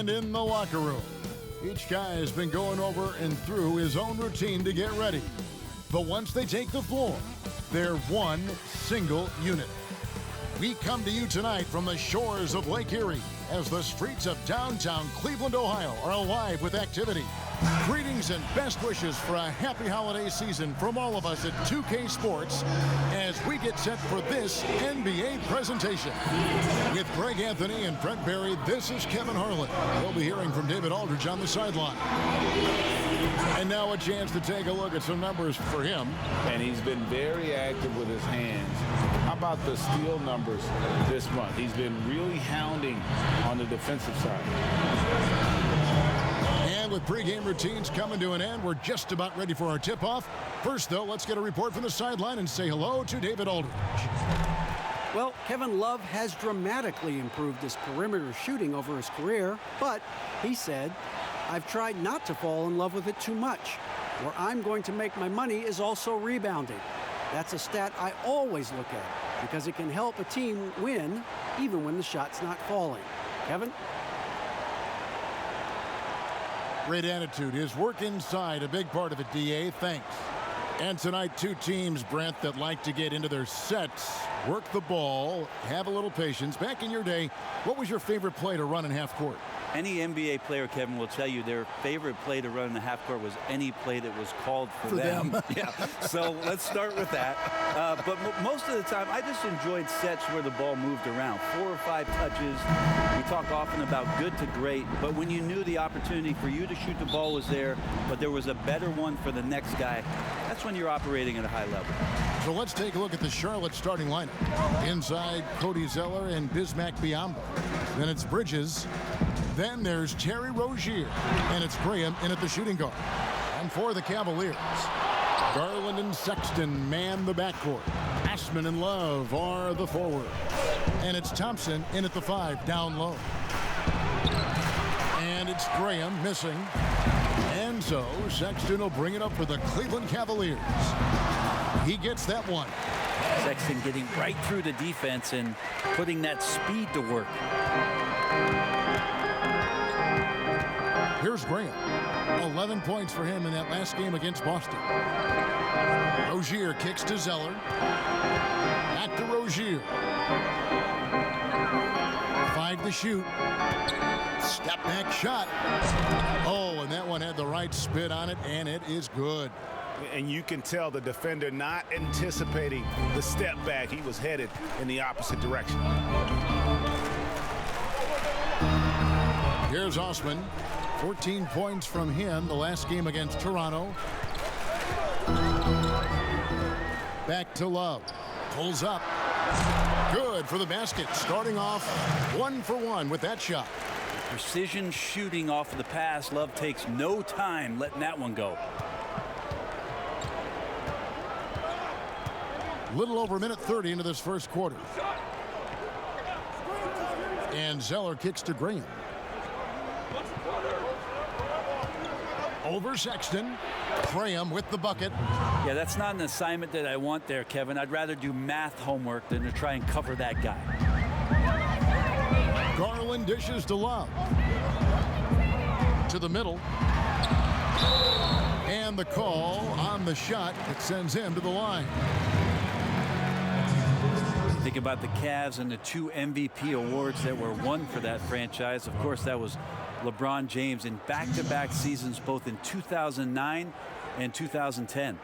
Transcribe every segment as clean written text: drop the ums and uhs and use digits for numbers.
And in the locker room, each guy has been going over and through his own routine to get ready. But once they take the floor, they're one single unit. We come to you tonight from the shores of Lake Erie as the streets of downtown Cleveland, Ohio are alive with activity. Greetings and best wishes for a happy holiday season from all of us at 2K Sports as we get set for this NBA presentation. With Greg Anthony and Brent Barry, this is Kevin Harlan. We'll be hearing from David Aldridge on the sideline. And now a chance to take a look at some numbers for him. And he's been very active with his hands. How about the steal numbers this month? He's been really hounding on the defensive side. And with pregame routines coming to an end, we're just about ready for our tip-off. First, though, let's get a report from the sideline and say hello to David Aldridge. Well, Kevin Love has dramatically improved his perimeter shooting over his career, but he said, "I've tried not to fall in love with it too much. Where I'm going to make my money is also rebounding. That's a stat I always look at because it can help a team win even when the shot's not falling." Kevin? Great attitude. His work inside, a big part of it, DA. Thanks. And tonight, two teams, Brent, that like to get into their sets, work the ball, have a little patience. Back in your day, what was your favorite play to run in half court? Any NBA player, Kevin, will tell you their favorite play to run in the half court was any play that was called for them. Yeah. So let's start with that. But most of the time, I just enjoyed sets where the ball moved around. 4 or 5 touches. We talk often about good to great, but when you knew the opportunity for you to shoot the ball was there, but there was a better one for the next guy, that's when you're operating at a high level. So let's take a look at the Charlotte starting lineup. Inside, Cody Zeller and Bismack Biyombo. Then it's Bridges. Then there's Terry Rozier, and it's Graham in at the shooting guard. And for the Cavaliers, Garland and Sexton man the backcourt. Ashman and Love are the forwards. And it's Thompson in at the 5, down low. And it's Graham missing. And so Sexton will bring it up for the Cleveland Cavaliers. He gets that one. Sexton getting right through the defense and putting that speed to work. Here's Graham. 11 points for him in that last game against Boston. Rozier kicks to Zeller. Back to Rozier. 5 to shoot. Step back shot. Oh, and that one had the right spin on it, and it is good. And you can tell the defender not anticipating the step back. He was headed in the opposite direction. Here's Osman. 14 points from him the last game against Toronto. Back to Love. Pulls up. Good for the basket. Starting off 1 for 1 with that shot. Precision shooting off of the pass. Love takes no time letting that one go. Little over a minute 30 into this first quarter. And Zeller kicks to Graham. Over Sexton. Graham with the bucket. Yeah, that's not an assignment that I want there, Kevin. I'd rather do math homework than to try and cover that guy. Garland dishes to Love. To the middle. And the call on the shot that sends him to the line. Think about the Cavs and the 2 MVP awards that were won for that franchise. Of course, that was LeBron James in back-to-back seasons, both in 2009 and 2010.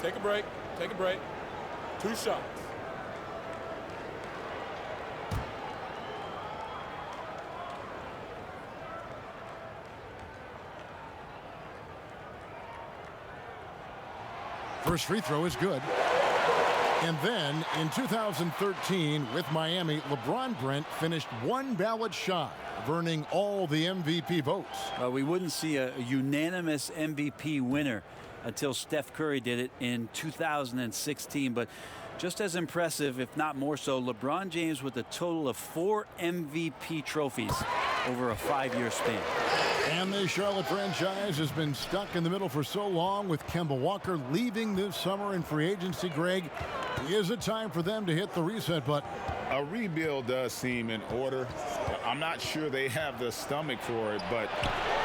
Take a break. Take a break. 2 shots. First free throw is good. And then in 2013 with Miami, LeBron Brent finished 1 ballot shy of earning all the MVP votes. We wouldn't see a unanimous MVP winner until Steph Curry did it in 2016. But just as impressive, if not more so, LeBron James with a total of 4 MVP trophies over a 5-year span. And the Charlotte franchise has been stuck in the middle for so long with Kemba Walker leaving this summer in free agency. Greg, is it time for them to hit the reset button? A rebuild does seem in order. I'm not sure they have the stomach for it, but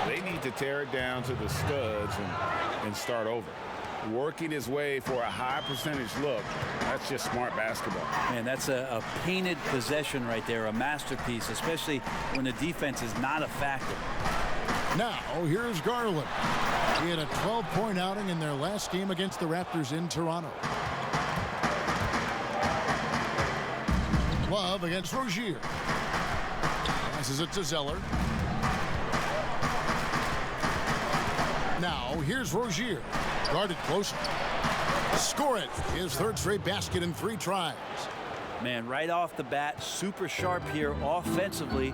they need to tear it down to the studs and start over. Working his way for a high percentage look, that's just smart basketball. Man, that's a painted possession right there, a masterpiece, especially when the defense is not a factor. Now, here's Garland. He had a 12-point outing in their last game against the Raptors in Toronto. Love against Rozier. Passes it to Zeller. Now, here's Rozier. Guarded closer. Score it. His third straight basket in 3 tries. Man, right off the bat, super sharp here offensively.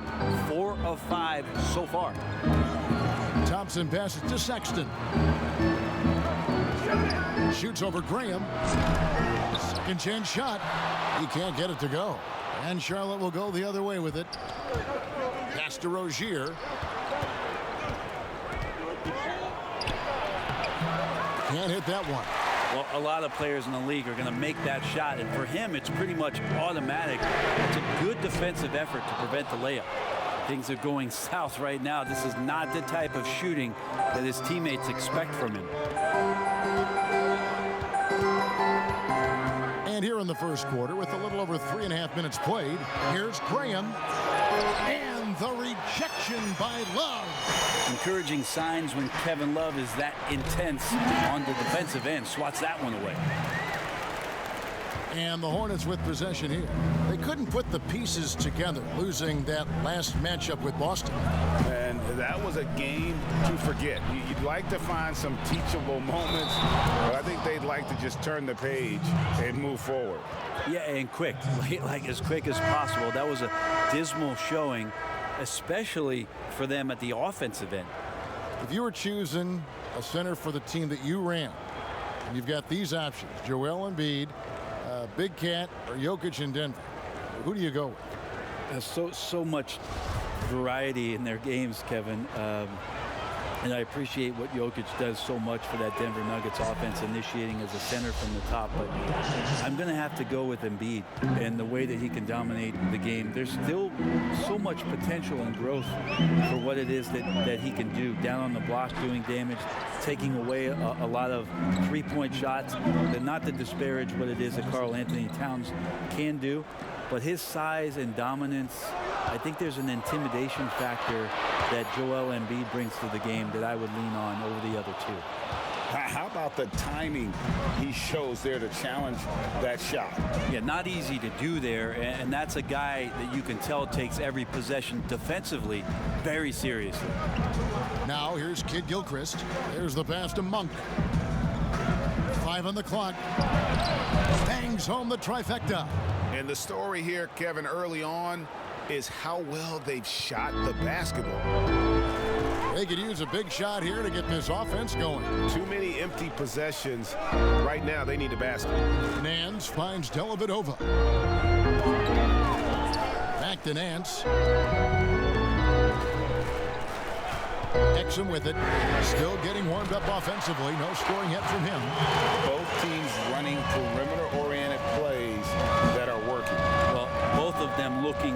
4 of 5 so far. Thompson passes to Sexton. Shoots over Graham. Second chance shot. He can't get it to go. And Charlotte will go the other way with it. Pass to Rozier. Can't hit that one. Well, a lot of players in the league are going to make that shot, and for him, it's pretty much automatic. It's a good defensive effort to prevent the layup. Things are going south right now. This is not the type of shooting that his teammates expect from him. And here in the first quarter, with a little over 3.5 minutes played, here's Graham. And the rejection by Love. Encouraging signs when Kevin Love is that intense on the defensive end. Swats that one away. And the Hornets with possession here. They couldn't put the pieces together, losing that last matchup with Boston. And that was a game to forget. You'd like to find some teachable moments, but I think they'd like to just turn the page and move forward. Yeah, and quick, like as quick as possible. That was a dismal showing, especially for them at the offensive end. If you were choosing a center for the team that you ran, you've got these options: Joel Embiid, Big Cat, or Jokic in Denver. Who do you go with? There's so much variety in their games, Kevin. And I appreciate what Jokic does so much for that Denver Nuggets offense, initiating as a center from the top. But I'm going to have to go with Embiid and the way that he can dominate the game. There's still so much potential and growth for what it is that he can do. Down on the block, doing damage, taking away a lot of three-point shots. And not to disparage what it is that Karl Anthony Towns can do, but his size and dominance, I think there's an intimidation factor that Joel Embiid brings to the game that I would lean on over the other two. How about the timing he shows there to challenge that shot? Yeah, not easy to do there, and that's a guy that you can tell takes every possession defensively very seriously. Now here's Kid Gilchrist. There's the pass to Monk. 5 on the clock. Bangs home the trifecta. And the story here, Kevin, early on is how well they've shot the basketball. They could use a big shot here to get this offense going. Too many empty possessions. Right now, they need a basket. Nance finds Dellavedova. Back to Nance. Exum with it. Still getting warmed up offensively. No scoring yet from him. Both teams running perimeter-oriented plays that are working. Well, both of them looking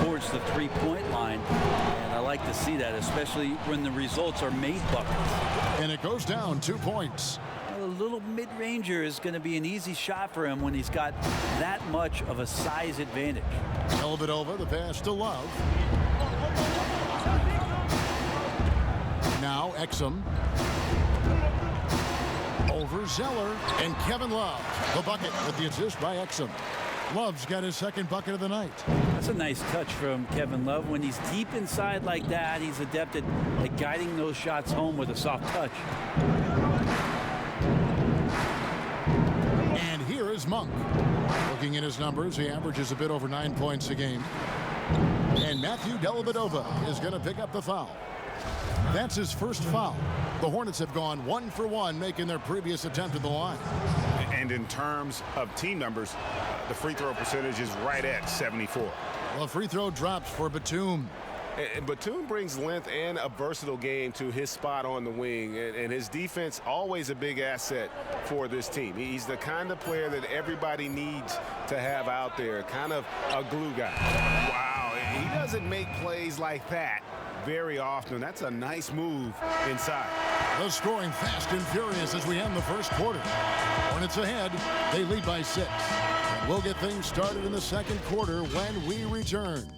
towards the three-point line. And I like to see that, especially when the results are made buckets. And it goes down 2 points. A little mid-ranger is going to be an easy shot for him when he's got that much of a size advantage. Dellavedova, the pass to Love. Now Exum. Over Zeller and Kevin Love. The bucket with the assist by Exum. Love's got his second bucket of the night. That's a nice touch from Kevin Love. When he's deep inside like that, he's adept at guiding those shots home with a soft touch. And here is Monk. Looking at his numbers, he averages a bit over 9 points a game. And Matthew Dellavedova is going to pick up the foul. That's his first foul. The Hornets have gone 1 for 1, making their previous attempt at the line. And in terms of team numbers, the free throw percentage is right at 74. Well, free throw drops for Batum. And Batum brings length and a versatile game to his spot on the wing, and his defense always a big asset for this team. He's the kind of player that everybody needs to have out there, kind of a glue guy. Wow, he doesn't make plays like that very often. That's a nice move inside. The scoring fast and furious as we end the first quarter. Hornets ahead. They lead by 6. And we'll get things started in the second quarter when we return.